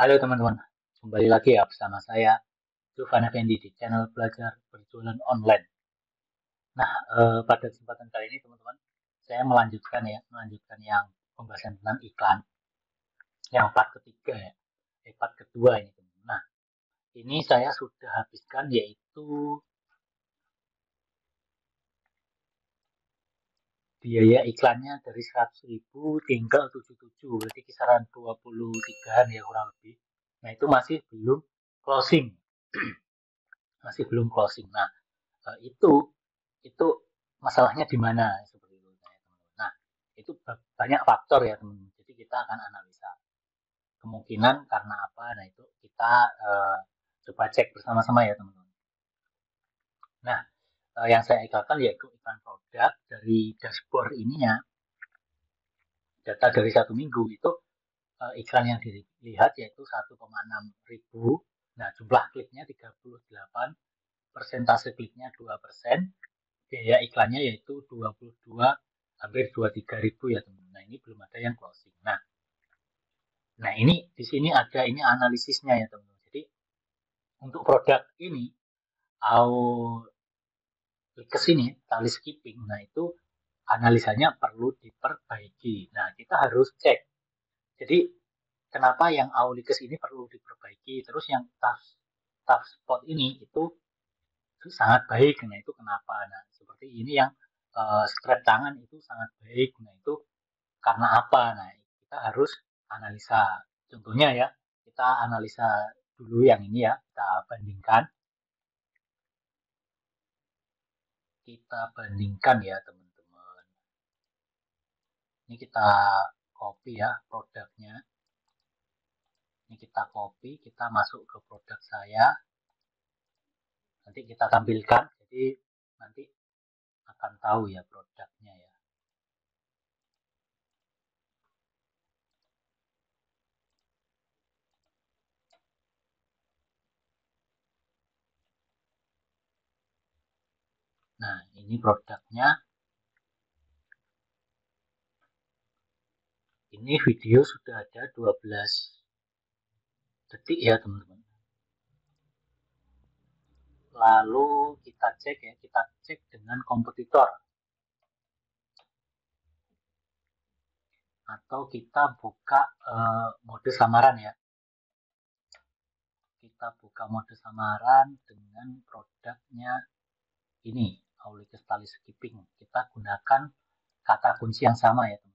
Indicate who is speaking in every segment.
Speaker 1: Halo teman-teman, kembali lagi ya bersama saya Dufan Effendi di channel Belajar Berjualan Online. Nah, pada kesempatan kali ini teman-teman, saya melanjutkan yang pembahasan tentang iklan, yang part ketiga ya, part kedua ini teman-teman. Nah, ini saya sudah habiskan yaitu biaya iklannya dari 100.000 tinggal 77, berarti kisaran 23-an ya kurang lebih. Nah, itu masih belum closing, masih belum closing. Nah, itu masalahnya di mana seperti itu teman-teman. Nah, itu banyak faktor ya teman-teman. Jadi kita akan analisa kemungkinan karena apa. Nah, itu kita coba cek bersama-sama ya teman-teman. Nah, yang saya ikrarkan yaitu iklan produk dari dashboard ininya, data dari 1 minggu itu iklan yang dilihat yaitu 1,6 ribu. Nah, jumlah kliknya 38, persentase kliknya 2%, biaya iklannya yaitu 22, hampir 23.000 ya teman. Nah, ini belum ada yang closing. Nah, ini di sini ada ini analisisnya ya teman. Jadi untuk produk ini ke sini tali skipping. Nah, itu analisanya perlu diperbaiki. Nah, kita harus cek. Jadi kenapa yang Aulikes ini perlu diperbaiki, terus yang tough spot ini itu sangat baik. Nah, itu kenapa? Nah, seperti ini yang strap tangan itu sangat baik. Nah, itu karena apa? Nah, kita harus analisa. Contohnya ya, kita analisa dulu yang ini ya, kita bandingkan. Kita bandingkan ya, teman-teman. Ini kita copy ya produknya. Ini kita copy, kita masuk ke produk saya. Nanti kita tampilkan. Jadi nanti akan tahu ya produknya ya. Nah, ini produknya. Ini video sudah ada 12 detik ya, teman-teman. Lalu kita cek dengan kompetitor. Atau kita buka mode samaran ya. Kita buka mode samaran dengan produknya ini, Aulikes tali skipping. Kita gunakan kata kunci yang sama ya teman-teman.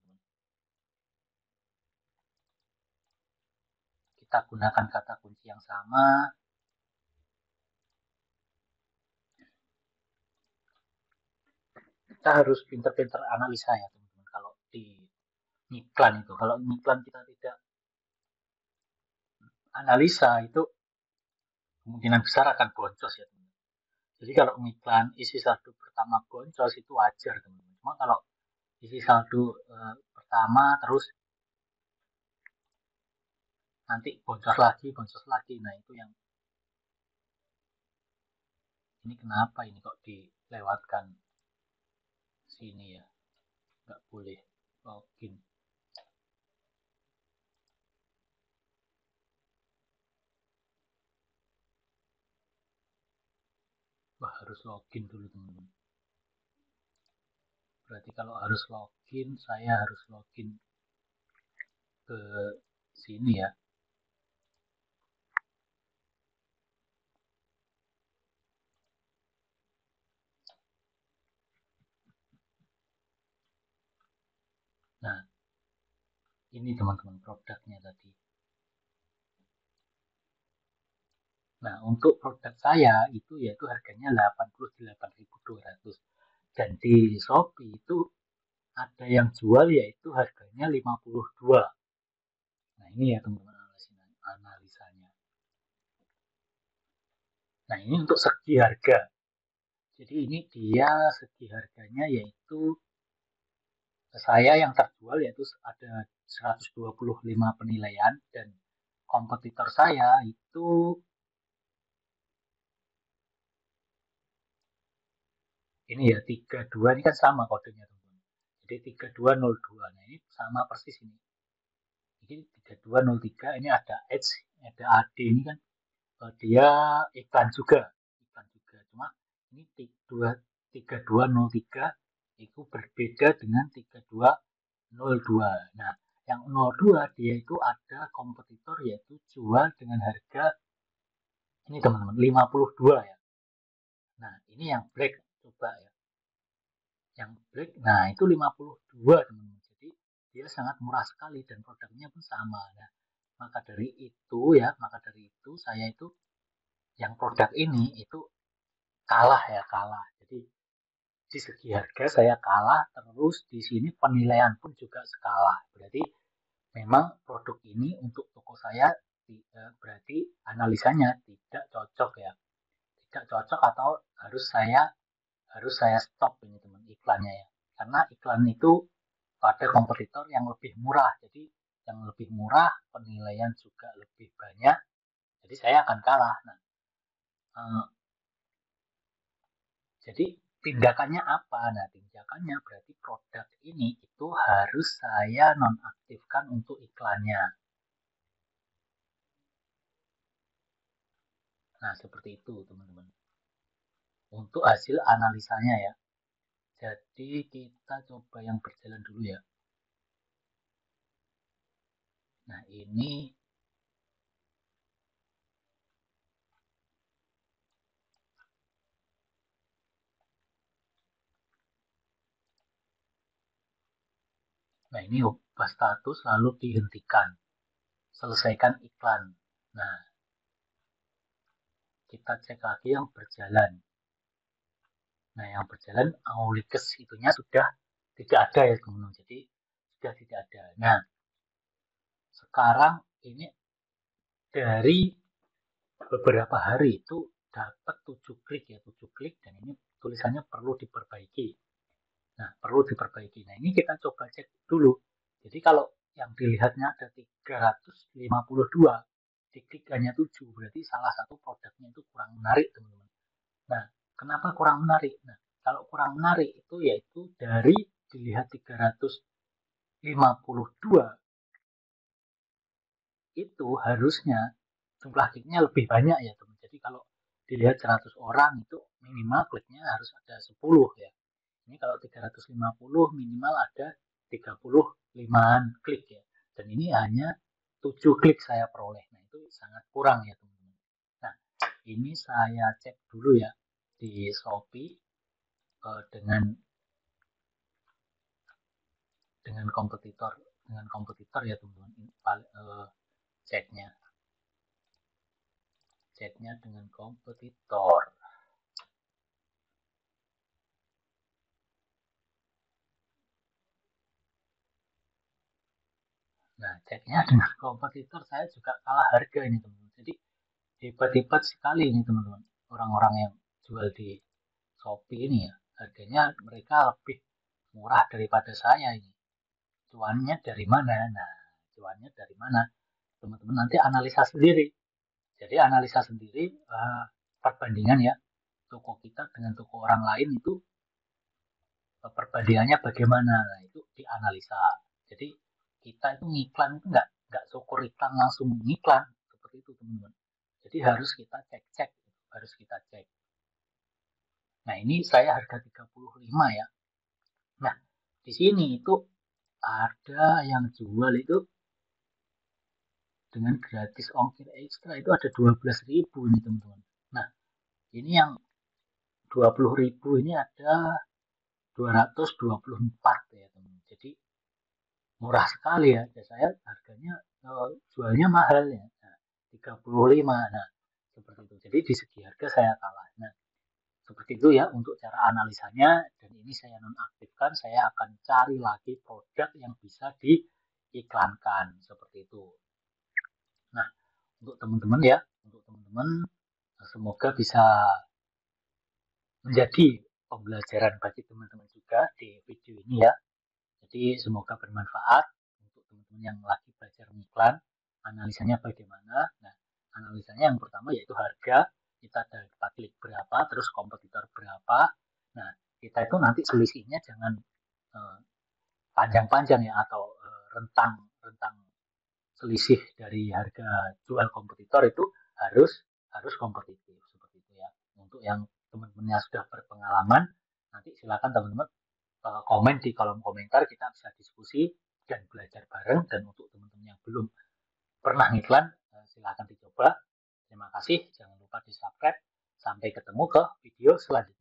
Speaker 1: Kita gunakan kata kunci yang sama. Kita harus pinter-pinter analisa ya teman-teman. Kalau di iklan itu, kalau iklan kita tidak analisa itu kemungkinan besar akan boncos ya teman-teman. Jadi kalau iklan isi saldo pertama boncos itu wajar teman-teman. Cuma kalau isi saldo pertama terus nanti boncos lagi. Nah, itu yang ini kenapa ini kok dilewatkan sini ya, nggak boleh login. Wah, harus login dulu teman-teman. Berarti kalau harus login, saya harus login ke sini ya. Nah, ini teman-teman produknya tadi. Nah, untuk produk saya itu yaitu harganya 88.200. Dan di Shopee itu ada yang jual yaitu harganya 52. Nah, ini ya teman-teman analisanya. Nah, ini untuk segi harga. Jadi ini dia segi harganya yaitu saya yang terjual yaitu ada 125 penilaian dan kompetitor saya itu ini ya 32, ini kan sama kodenya teman-teman. Jadi 3202. Nah, ini sama persis ini. Jadi 3203 ini ada edge ada AD ini kan dia iklan juga, cuma ini 3203 itu berbeda dengan 3202. Nah, yang 02 dia itu ada kompetitor yaitu jual dengan harga ini teman-teman 52 ya. Nah, ini yang black coba ya. Yang black, nah itu 52 teman-teman. Jadi dia sangat murah sekali dan produknya pun sama. Nah, maka dari itu saya itu yang produk ini itu kalah ya, kalah. Jadi di segi harga saya kalah, terus di sini penilaian pun juga kalah. Berarti memang produk ini untuk toko saya berarti analisanya tidak cocok ya. Tidak cocok atau harus saya stop ini teman iklannya ya. Karena iklan itu ada kompetitor yang lebih murah. Jadi yang lebih murah penilaian juga lebih banyak. Jadi saya akan kalah. Nah, jadi tindakannya apa? Nah, tindakannya berarti produk ini itu harus saya nonaktifkan untuk iklannya. Nah, seperti itu teman-teman. Untuk hasil analisanya ya. Jadi kita coba yang berjalan dulu ya. Nah, ini ubah status lalu dihentikan. Selesaikan iklan. Nah, kita cek lagi yang berjalan. Nah, yang berjalan Aulikes itunya sudah tidak ada ya teman-teman. Jadi sudah tidak ada. Nah, sekarang ini dari beberapa hari itu dapat 7 klik ya, 7 klik dan ini tulisannya perlu diperbaiki. Nah, perlu diperbaiki. Nah, ini kita coba cek dulu. Jadi kalau yang dilihatnya ada 352, diklik hanya 7, berarti salah satu produknya itu kurang menarik, teman-teman. Nah, kenapa kurang menarik? Nah, kalau kurang menarik itu yaitu dari dilihat 352 itu harusnya jumlah kliknya lebih banyak ya teman. Jadi kalau dilihat 100 orang itu minimal kliknya harus ada 10 ya. Ini kalau 350 minimal ada 35an klik ya. Dan ini hanya 7 klik saya peroleh. Nah, itu sangat kurang ya teman-teman. Nah, ini saya cek dulu ya di Shopee dengan kompetitor ya teman-teman. Ceknya dengan kompetitor. Nah, ceknya dengan kompetitor saya juga kalah harga ini teman-teman. Jadi hebat-hebat sekali ini teman-teman. Orang-orang yang jual di Shopee ini ya, harganya mereka lebih murah daripada saya ini. Cuannya dari mana? Nah, cuannya dari mana? Teman-teman nanti analisa sendiri. Jadi analisa sendiri perbandingan ya toko kita dengan toko orang lain itu perbandingannya bagaimana? Nah, itu dianalisa. Jadi kita itu ngiklan itu nggak syukur iklan langsung ngiklan seperti itu teman-teman. Jadi harus kita cek, harus kita cek. Nah, ini saya harga 35 ya. Nah, di sini itu ada yang jual itu dengan gratis ongkir ekstra itu ada 12.000 nih teman-teman. Nah, ini yang 20.000 ini ada 224 ya teman-teman. Jadi murah sekali ya. Saya harganya jualnya mahal ya. Nah, 35. Nah, seperti itu. Jadi di segi harga saya kalah. Nah, seperti itu ya untuk cara analisanya dan ini saya nonaktifkan, saya akan cari lagi produk yang bisa diiklankan seperti itu. Nah, untuk teman-teman ya, semoga bisa menjadi pembelajaran bagi teman-teman juga di video ini ya. Jadi semoga bermanfaat untuk teman-teman yang lagi belajar mengiklan, analisanya bagaimana. Nah, analisanya yang pertama yaitu harga, kita dapat klik berapa, terus kompetitor berapa. Nah, kita itu nanti selisihnya jangan panjang-panjang ya atau rentang selisih dari harga jual kompetitor itu harus harus kompetitif seperti itu ya. Untuk yang teman-teman yang sudah berpengalaman, nanti silakan teman-teman komen di kolom komentar, kita bisa diskusi dan belajar bareng. Dan untuk teman-teman yang belum pernah ngiklan, silakan dicoba. Terima kasih, jangan lupa di subscribe. Sampai ketemu ke video selanjutnya.